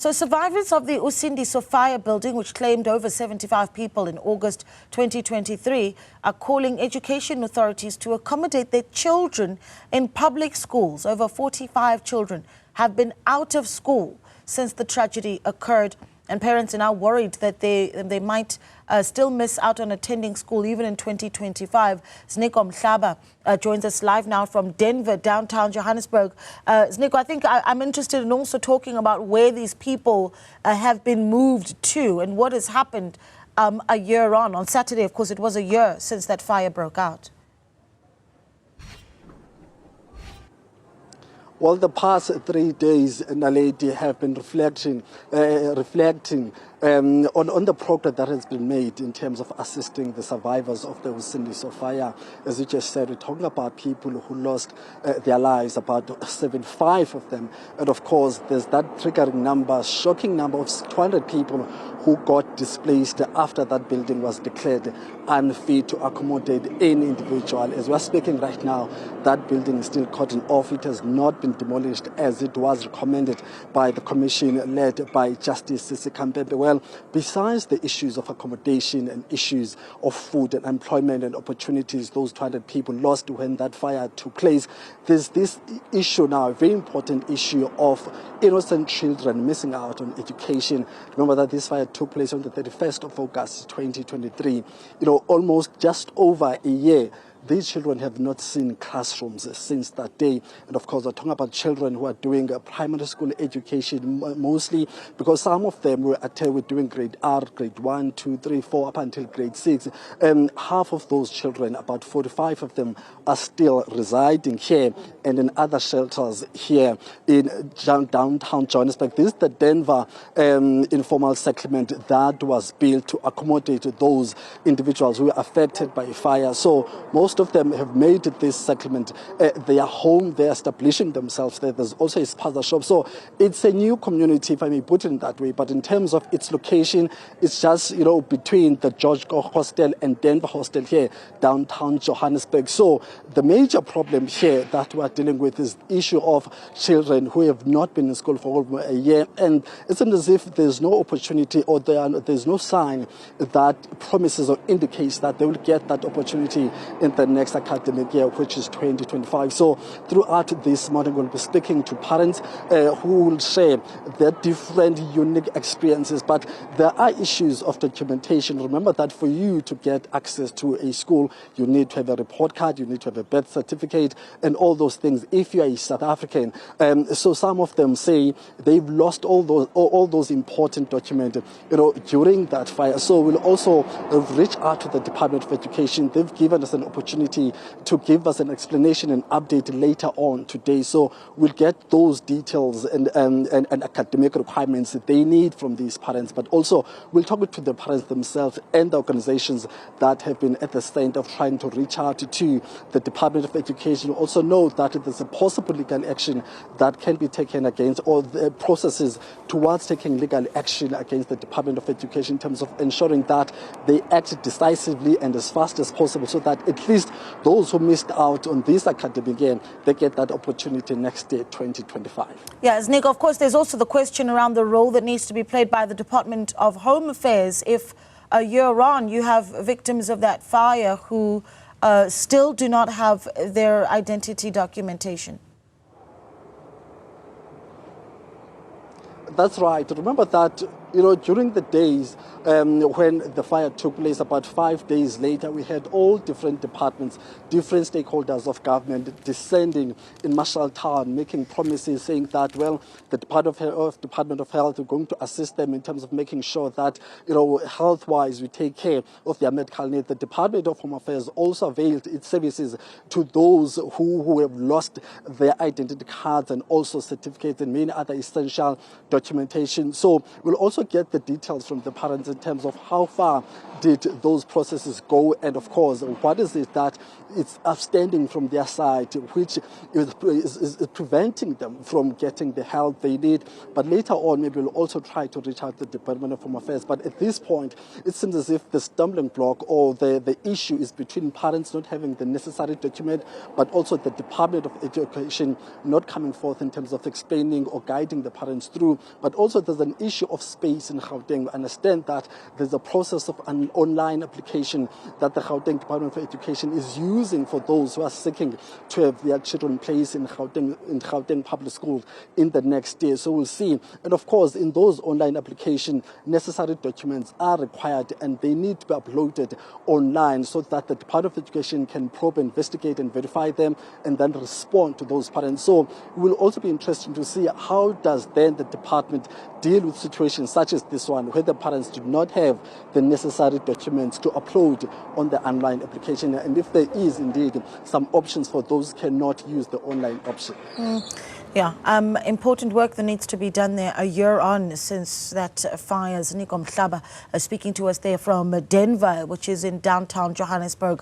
So survivors of the Usindiso fire building, which claimed over 75 people in August 2023, are calling education authorities to accommodate their children in public schools. Over 45 children have been out of school since the tragedy occurred, and parents are now worried that they might still miss out on attending school even in 2025. Ziniko Mhlaba joins us live now from Denver, downtown Johannesburg. Ziniko, I think I'm interested in also talking about where these people have been moved to and what has happened a year on. On Saturday, of course, it was a year since that fire broke out. Well, the past 3 days, Naledi, have been reflecting on the progress that has been made in terms of assisting the survivors of the Usindiso fire. As you just said, we're talking about people who lost their lives, about 75 of them. And of course, there's that triggering number, shocking number of 200 people who got displaced after that building was declared unfit to accommodate any individual. As we're speaking right now, that building is still cordoned off. It has not been demolished as it was recommended by the commission led by Justice Ziniko. Well, besides the issues of accommodation and issues of food and employment and opportunities those 200 people lost when that fire took place, there's this issue now, a very important issue of innocent children missing out on education. Remember that this fire took place on the 31st of August 2023. Almost just over a year. These children have not seen classrooms since that day. And of course, we're talking about children who are doing primary school education mostly, because some of them were doing grade R, grade 1, 2, 3, 4, up until grade 6. Half of those children, about 45 of them, are still residing here and in other shelters here in downtown Johannesburg. This is the Denver informal settlement that was built to accommodate those individuals who were affected by fire. So most of them have made this settlement their home. They're establishing themselves there. There's also a spaza shop. So it's a new community, if I may put it in that way. But in terms of its location, it's just, between the George Koch Hostel and Denver Hostel here, downtown Johannesburg. So the major problem here that we're dealing with is the issue of children who have not been in school for over a year. And it's as if there's no opportunity or there's no sign that promises or indicates that they will get that opportunity in the next academic year, which is 2025. So throughout this morning, we'll be speaking to parents who will share their different unique experiences. But there are issues of documentation. Remember that for you to get access to a school, you need to have a report card, you need to have a birth certificate, and all those things if you are a South African. So some of them say they've lost all those important documents, during that fire. So we'll also reach out to the Department of Education. They've given us an opportunity to give us an explanation and update later on today. So we'll get those details and academic requirements that they need from these parents. But also we'll talk to the parents themselves and the organizations that have been at the stand of trying to reach out to the Department of Education. Also know that there's a possible legal action that can be taken against, or the processes towards taking legal action against the Department of Education in terms of ensuring that they act decisively and as fast as possible, so that at least those who missed out on this academic year, they get that opportunity next year, 2025. Yeah, Ziniko, of course, there's also the question around the role that needs to be played by the Department of Home Affairs. If a year on you have victims of that fire who still do not have their identity documentation. That's right. Remember that, during the days when the fire took place, about 5 days later, we had all different departments, different stakeholders of government descending in Marshalltown, making promises, saying that, well, the Department of Health are going to assist them in terms of making sure that, health-wise, we take care of their medical needs. The Department of Home Affairs also availed its services to those who have lost their identity cards and also certificates and many other essential documentation. So we'll also also get the details from the parents in terms of how far did those processes go, and of course, what is it that it's outstanding from their side, which is preventing them from getting the help they need. But later on, maybe we'll also try to reach out to the Department of Home Affairs. But at this point, it seems as if the stumbling block or the issue is between parents not having the necessary document, but also the Department of Education not coming forth in terms of explaining or guiding the parents through. But also there's an issue of space in Gauteng. I understand that there's a process of an online application that the Gauteng Department of Education is using for those who are seeking to have their children placed in Gauteng public schools in the next year. So we'll see. And of course, in those online applications, necessary documents are required and they need to be uploaded online so that the Department of Education can probe, investigate and verify them and then respond to those parents. So it will also be interesting to see how does then the department deal with situations such as this one, where the parents do not have the necessary documents to upload on the online application, and if there is indeed some options for those who cannot use the online option. Yeah, important work that needs to be done there a year on since that fire. Ziniko Mhlaba speaking to us there from Denver, which is in downtown Johannesburg.